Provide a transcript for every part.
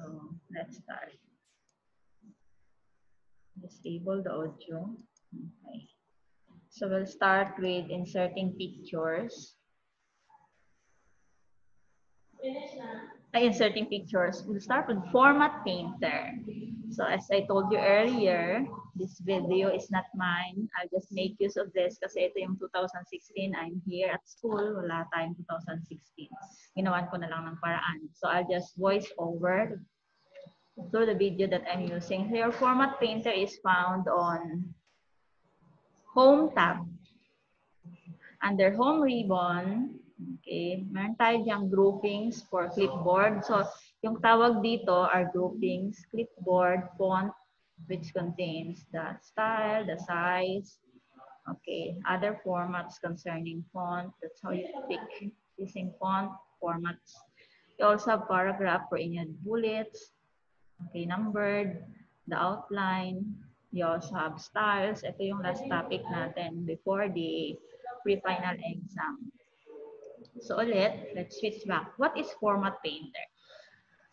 So let's start. Disable the audio. Okay. So we'll start with inserting pictures. Inserting pictures. We'll start with Format Painter. So as I told you earlier, this video is not mine. I'll just make use of this kasi ito yung 2016. I'm here at school. Wala tayong 2016. Ginawan ko na lang ng paraan. So I'll just voice over through the video that I'm using. Here, Format Painter is found on Home tab. Under Home ribbon, okay, meron tayo diyang groupings for clipboard. So, yung tawag dito are groupings, clipboard, font, which contains the style, the size, okay, other formats concerning font. That's how you pick using font formats. You also have paragraph for any bullets, okay, numbered, the outline. You also have styles. Ito yung last topic natin before the pre-final exam. So ulit, let's switch back. What is Format Painter?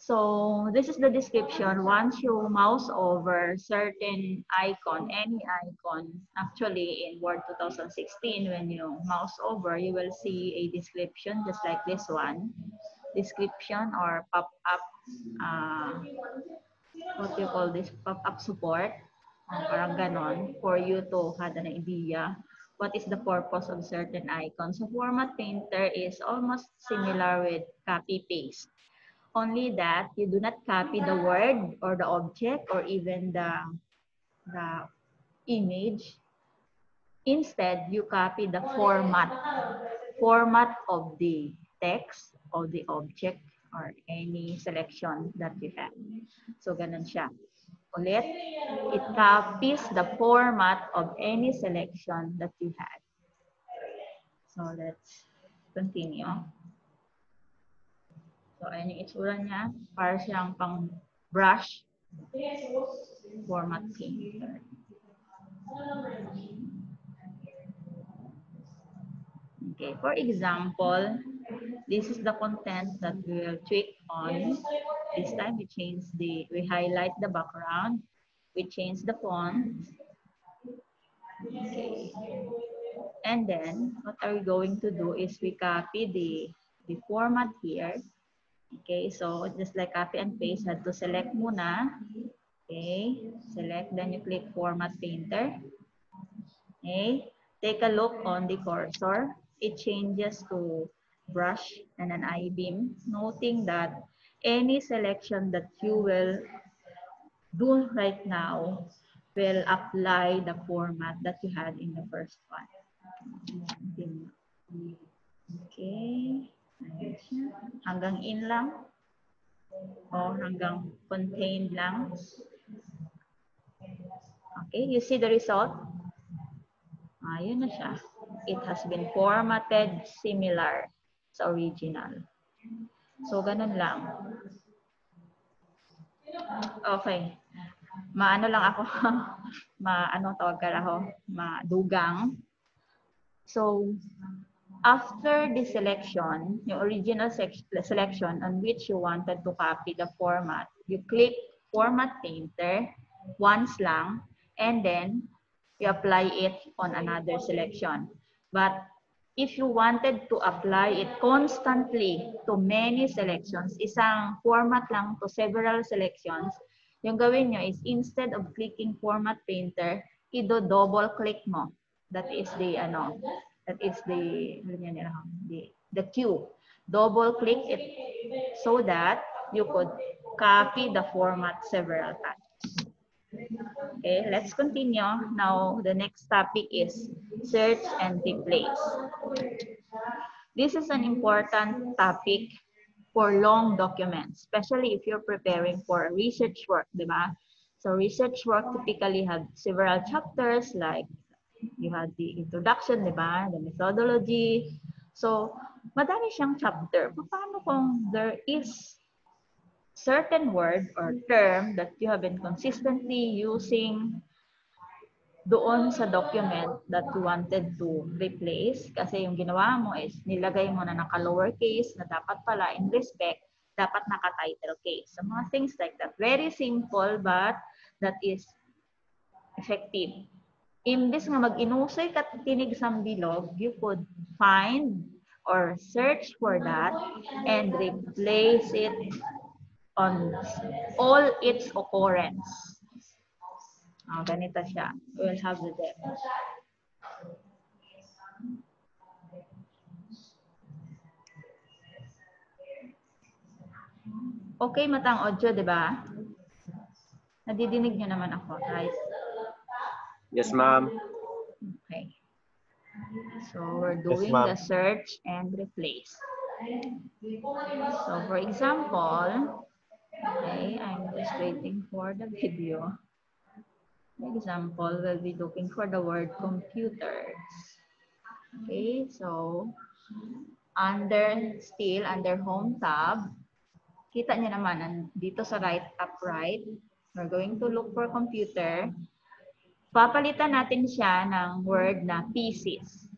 So this is the description. Once you mouse over certain icon, any icon, actually in Word 2016, when you mouse over, you will see a description just like this one. Description or pop-up, what do you call this? Pop-up support. Parang ganon, for you to have an idea what is the purpose of certain icons. So Format Painter is almost similar with copy-paste. Only that you do not copy the word or the object or even the image. Instead, you copy the format of the text, of the object, or any selection that you have. So ganon siya. Ulit, it copies the format of any selection that you had. So let's continue. So ayun yung itsura niya. Para siyang pang brush Format Painter. Okay, for example, this is the content that we will tweak on. This time we highlight the background, we change the font. Okay. And then what are we going to do is we copy the format here. Okay, so just like copy and paste, had to select muna. Okay, select, then you click Format Painter. Okay, take a look on the cursor. It changes to brush and an I-beam, noting that any selection that you will do right now will apply the format that you had in the first one. Okay. Hanggang in lang. O hanggang contained lang. Okay, you see the result? Ayun na siya. It has been formatted similar sa original. So, ganun lang. Okay. Maano lang ako. Madugang. So, after the selection, yung original selection on which you wanted to copy the format, you click Format Painter once lang, and then you apply it on another selection. But if you wanted to apply it constantly to many selections, isang format lang to several selections, yung gawin nyo is instead of clicking Format Painter, i-double click mo. That is the queue. Double click it so that you could copy the format several times. Okay, let's continue. Now, the next topic is search and replace. This is an important topic for long documents, especially if you're preparing for research work, diba? So research work typically have several chapters, like you have the introduction, diba? The methodology. So, madami siyang chapter. Paano kung there is certain word or term that you have been consistently using doon sa document that you wanted to replace, kasi yung ginawa mo is nilagay mo na naka-lowercase na dapat pala in respect dapat naka-title case. So, mga things like that. Very simple, but that is effective. Imbis nga mag-inusoy ka tinig sa bilog, you could find or search for that and replace it on all its occurrence. Ganito siya. We'll have the demo. Okay, matang audio, di ba? Nadidinig nyo naman ako, guys. Yes, ma'am. Okay. So we're doing the search and replace. So for example, okay, I'm just waiting for the video. For example, we'll be looking for the word computers. Okay, so under home tab, kita niyo naman dito sa top right, we're going to look for computer. Papalitan natin siya ng word na PCs.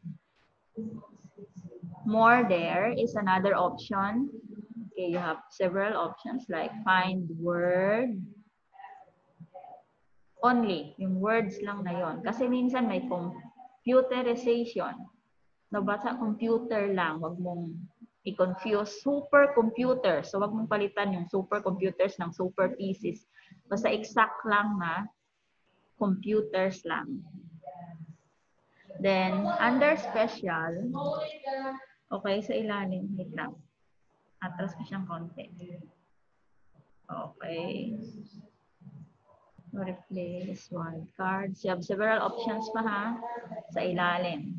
More there is another option. Okay, you have several options like find word only. Yung words lang na yon. Kasi minsan may computerization. Nabasa computer lang. Wag mong i-confuse supercomputer. So wag mong palitan yung supercomputers ng super PCs. Basta exact lang na computers lang. Then, under special, okay, sa ilalim, wait lang. Atras ko siyang konti. Okay. Replace wildcards. You have several options pa ha, sa ilalim.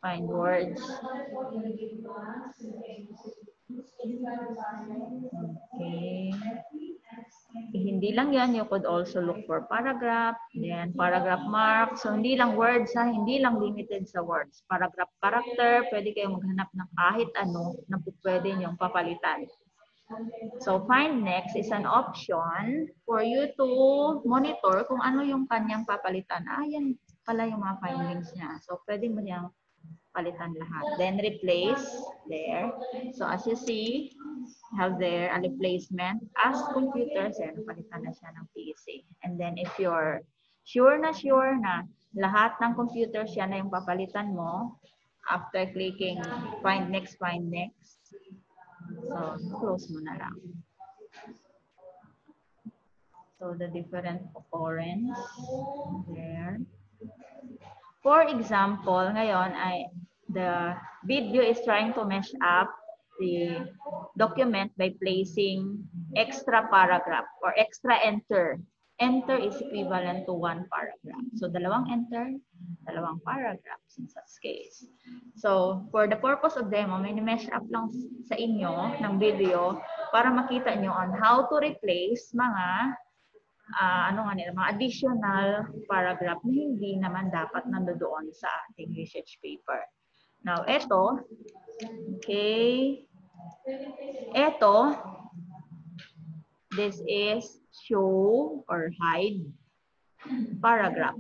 Find words. Okay. Hindi lang yan, you could also look for paragraph, then paragraph mark. So, hindi lang words, ha? Hindi lang limited sa words. Paragraph character, pwede kayong maghanap ng kahit ano na pwede niyong papalitan. So, find next is an option for you to monitor kung ano yung kanyang papalitan. Yan pala yung mga findings niya. So, pwede mo niyang palitan lahat. Then, replace there. So, as you see, have there a replacement as computers, and palitan na siya ng PC. And then, if you're sure na lahat ng computers yan na yung papalitan mo, after clicking find next, so, close mo na lang. So, the different occurrence there. For example, ngayon, the video is trying to mesh up the document by placing extra paragraph or extra enter. Enter is equivalent to 1 paragraph. So, dalawang enter, dalawang paragraphs in such case. So, for the purpose of demo, may mesh up lang sa inyo ng video para makita nyo on how to replace mga mga additional paragraph na hindi naman dapat nandoon sa ating research paper. Now, ito, okay, ito, this is show or hide paragraph.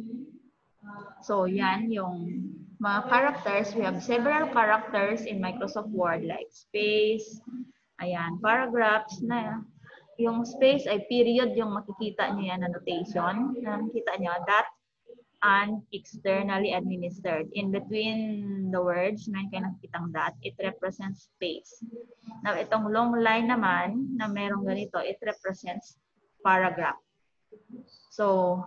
So, yan yung mga characters. We have several characters in Microsoft Word like space, ayan, paragraphs na yung space ay period yung makikita nyo yan na notation. Nakikita nyo, that and externally administered. In between the words, na kayo nakikitang that, it represents space. Now, itong long line naman, na merong ganito, it represents paragraph. So,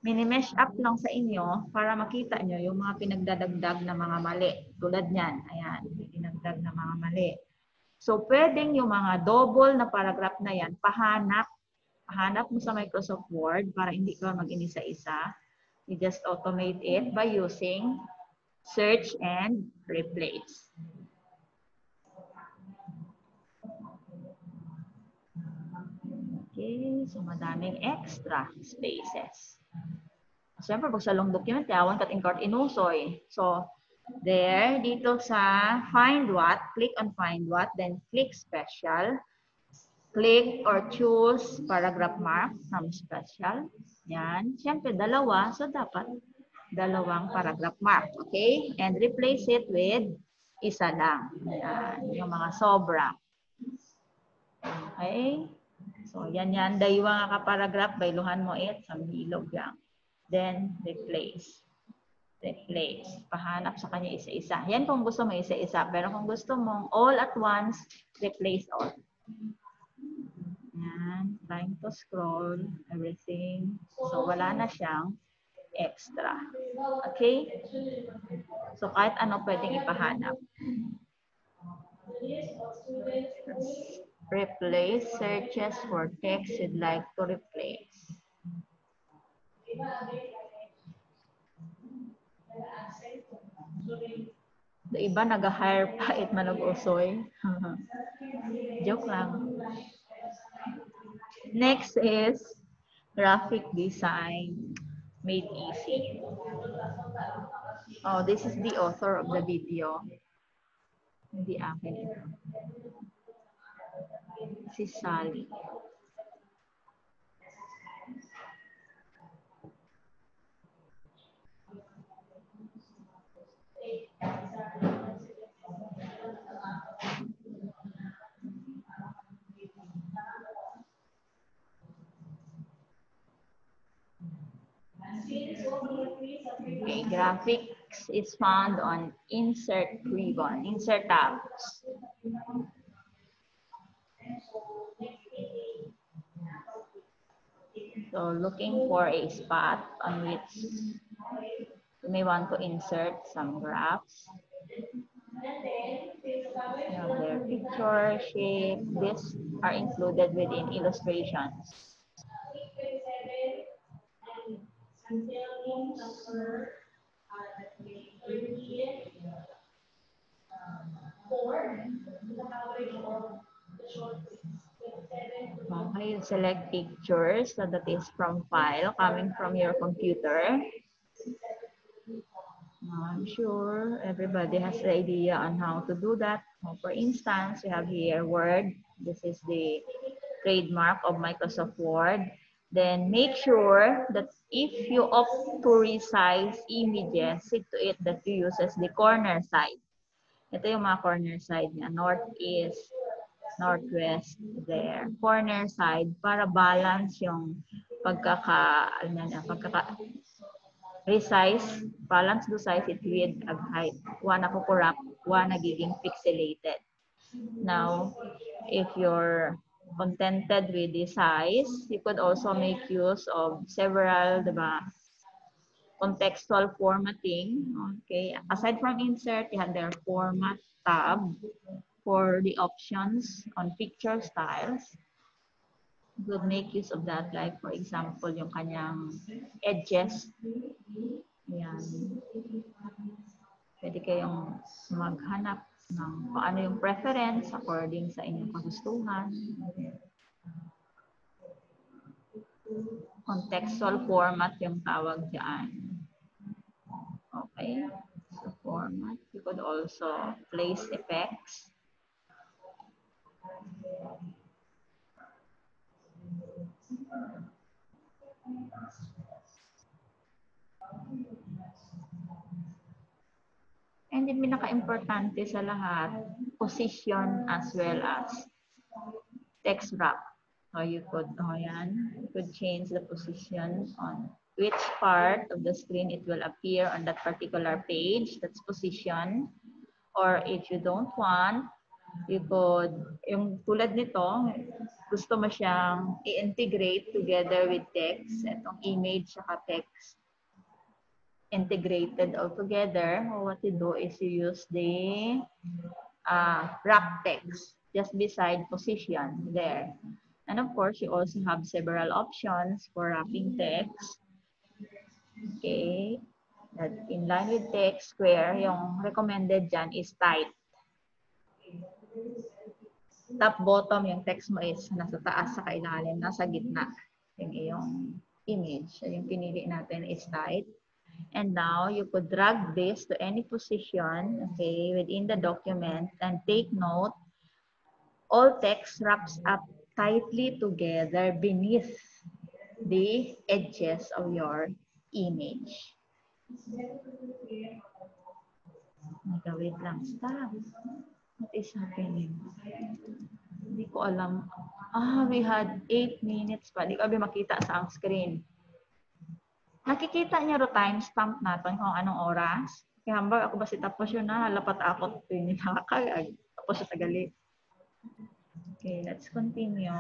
mini-mesh up lang sa inyo para makita nyo yung mga pinagdadagdag na mga mali. Tulad niyan, ayan, pinagdag na mga mali. So, pwedeng yung mga double na paragraph na yan, pahanap mo sa Microsoft Word para hindi ka mag-inisa-isa. You just automate it by using search and replace. Okay, so madaming extra spaces. Siyempre, pag sa long document, yawan kating-kart inusoy. So, there, dito sa find what, click on find what, then click special. Click or choose paragraph mark from special. Yan. Siyempre, dalawa. So, dapat dalawang paragraph mark. Okay? And replace it with isa lang. Yan. Yung mga sobra. Okay? So, yan. Daywa nga ka paragraph, bayluhan mo it, sambilog yan. Then, replace. Pahanap sa kanya isa-isa. Yan kung gusto mo isa-isa. Pero kung gusto mong all at once, replace all. Yan. Trying to scroll everything. So, wala na siyang extra. Okay? So, kahit ano pwedeng ipahanap. Replace searches for text you'd like to replace. The iba nag-hire pa it manag-usoy. Joke lang. Next is graphic design made easy. Oh, this is the author of the video. Hindi akin ito. Si Sally. Okay, graphics is found on insert ribbon, insert tabs. So looking for a spot on which you may want to insert some graphs. You have their picture, shape, these are included within illustrations. Okay, select pictures so that is from file coming from your computer. I'm sure everybody has the idea on how to do that. For instance, we have here Word. This is the trademark of Microsoft Word. Then make sure that if you opt to resize images, see to it that you use as the corner side. Ito yung mga corner side niya. Northeast, northwest, there. Corner side para balance yung resize, balance do size it with ag height. One na corrupt, one nagiging pixelated. Now, if you're contented with the size, you could also make use of several, diba, contextual formatting. Okay, aside from insert, you have their format tab for the options on picture styles. You could make use of that, like for example, yung kanyang edges. Yan. Pwede kayong maghanap ng kung ano yung preference according sa inyong kagustuhan. Contextual format yung tawag dyan. Okay. So format. You could also place effects. And yung pinaka-importante sa lahat, position as well as text wrap. So you could, you could change the position on which part of the screen it will appear on that particular page, that's position. Or if you don't want, you could, yung tulad nito, gusto mo siyang i-integrate together with text, itong image saka text integrated all together. What you do is you use the wrap text just beside position there. And of course, you also have several options for wrapping text. Okay, that in line with text, square, yung recommended dyan is tight. Top bottom, yung text mo is nasa taas sa ilalim, nasa gitna. Yung iyong image. So yung pinili natin is tight. And now you could drag this to any position, okay, within the document, and take note, all text wraps up tightly together beneath the edges of your image. Wait lang, stop. What is happening? Hindi ko alam. We had 8 minutes pa. Di ko abi makita sa ang screen. Nakikita niyo ro timestamp natin kung anong oras. Kaya hambal ako ba si tapos yun na lapat ako ito yung nakakagag. Tapos siya tagali. Okay, let's continue.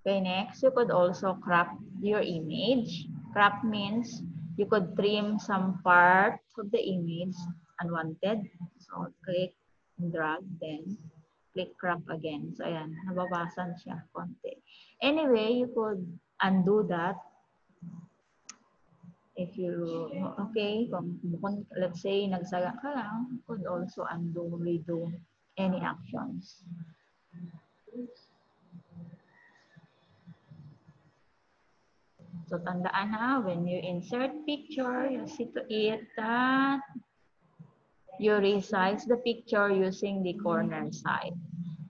Okay, next, you could also crop your image. Crop means you could trim some part of the image unwanted. So, click and drag, then click crop again. So, ayan, nababasan siya konti. Anyway, you could undo that if you, okay, kung let's say, nagsaga ka lang, you could also undo, redo any actions. So, tandaan na, when you insert picture, you see to it that you resize the picture using the corner side.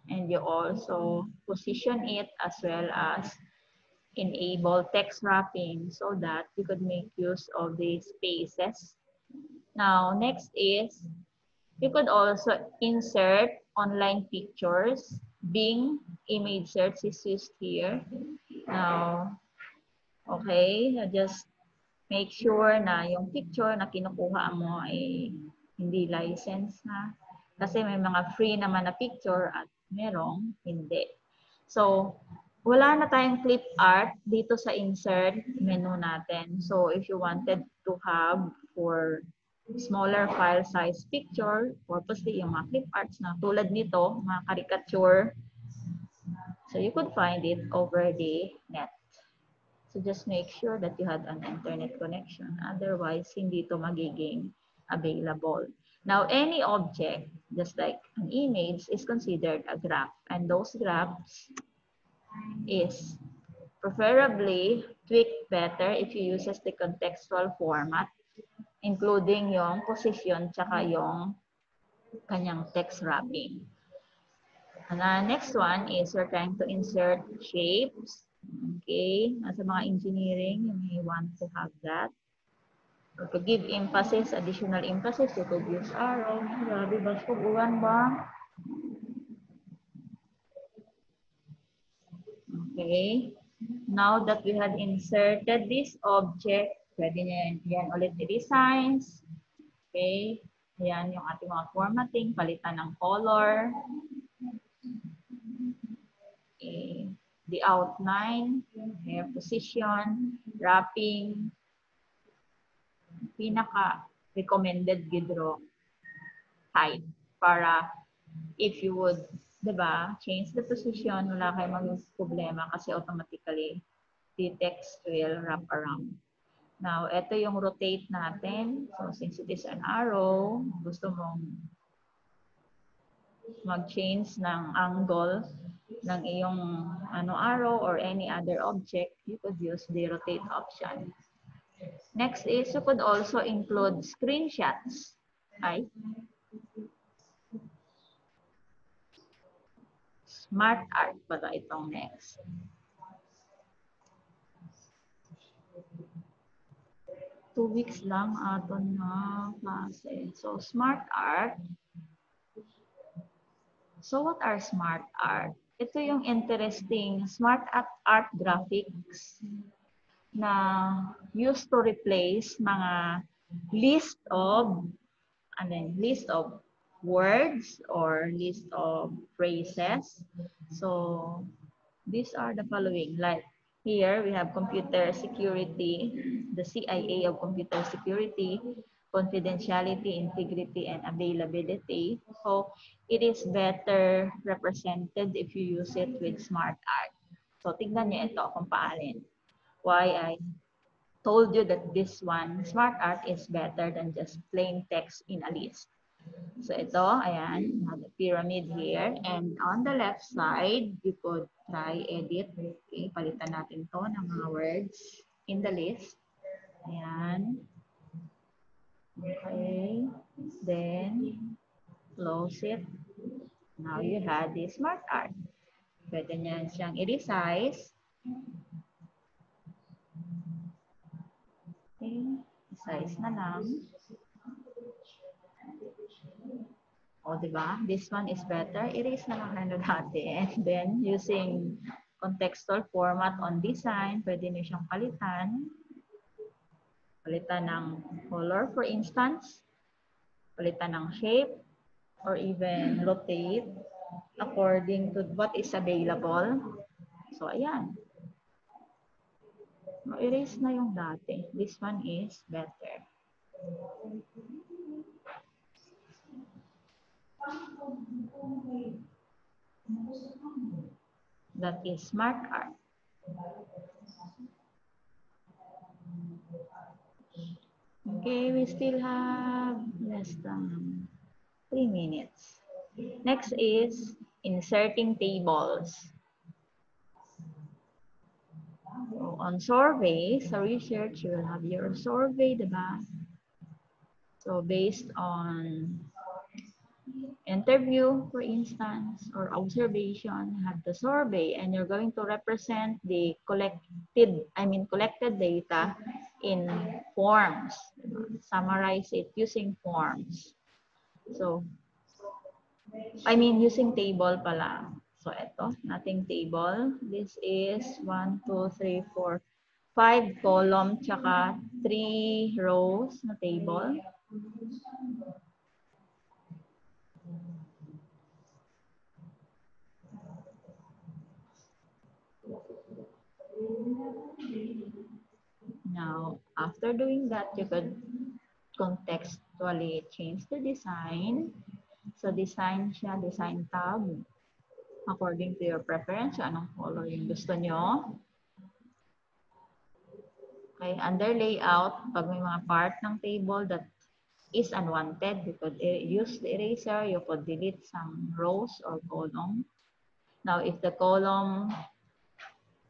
And you also position it as well as enable text wrapping so that you could make use of the spaces. Now, next is, you could also insert online pictures. Bing image search is used here. Now, okay, just make sure na yung picture na kinukuha mo ay hindi license na. Kasi may mga free naman na picture at merong hindi. So, wala na tayong clip art dito sa insert menu natin. So, if you wanted to have for smaller file size picture, purposely yung mga clip arts na tulad nito, mga caricature, so you could find it over the net. So just make sure that you had an internet connection. Otherwise, hindi ito magiging available. Now, any object, just like an image, is considered a graph. And those graphs is preferably tweaked better if you uses the contextual format, including yung position tsaka yung kanyang text wrapping. And the next one is you're trying to insert shapes. Okay, sa mga engineering, you may want to have that. To give emphasis, additional emphasis, you could use arrow. Grabe ba? Subuan ba? Okay. Now that we had inserted this object, pwede niya yan ulit i-designs. Okay. Ayan yung ating mga formatting, palitan ng color. Okay. The outline, hair position, wrapping, pinaka-recommended gidro height para if you would, diba, change the position, wala kayong maging problema kasi automatically the text will wrap around. Now, ito yung rotate natin. So, since it is an arrow, gusto mong mag-change ng angle ng iyong arrow or any other object, you could use the rotate option. Next is you could also include screenshots. Ay. Smart art pala itong next. Two weeks lang aton na klase. So, smart art. So, what are smart art? Ito yung interesting smart art graphics na used to replace mga list of words or list of phrases. So these are the following. Like here we have computer security, the CIA of computer security, confidentiality, integrity, and availability. So it is better represented if you use it with smart art. So tignan niyo ito kung paalin. Why I told you that this one, smart art, is better than just plain text in a list. So ito, ayan, the pyramid here. And on the left side, you could try edit. Okay, palitan natin to ng mga words in the list. Ayan. Okay. Then, close it. Now you have the smart art. Pwede niyan siyang i-resize. Okay. Size na lang. O, di ba? This one is better. Erase na lang kayo dati. And then, using contextual format on design, pwede nyo siyang palitan. Palitan ng color, for instance. Palitan ng shape. Or even rotate according to what is available. So, ayan. Erase na yung dati. This one is better. That is smart art. Okay, we still have less than 3 minutes. Next is inserting tables. So on survey, sa research, you will have your survey, diba? So based on interview, for instance, or observation, you have the survey, and you're going to represent the collected data in forms. Summarize it using forms. So, using table pala. So, ito, nating table. This is 1, 2, 3, 4, 5 column, tsaka 3 rows na table. Now, after doing that, you could contextually change the design. So, design siya, design tab. According to your preference, anong color yung gusto nyo. Okay, under layout, pag may mga part ng table that is unwanted, you could use the eraser, you could delete some rows or column. Now, if the column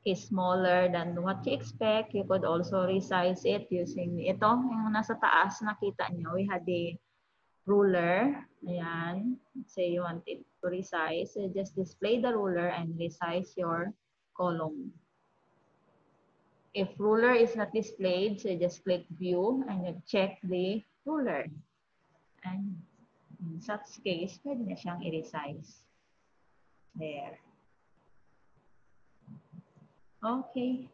is smaller than what you expect, you could also resize it using ito, yung nasa taas, nakita nyo, we had a ruler. Ayan. Say you want it to resize, so just display the ruler and resize your column. If ruler is not displayed, so just click view and you check the ruler. And in such case, pwede na siyang i-resize. There. Okay.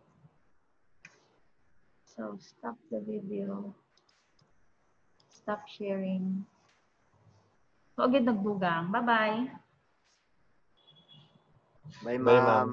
So, stop the video. Stop sharing. Huwag yun nagbugang. Bye-bye. Bye, Bye, ma'am. ma'am.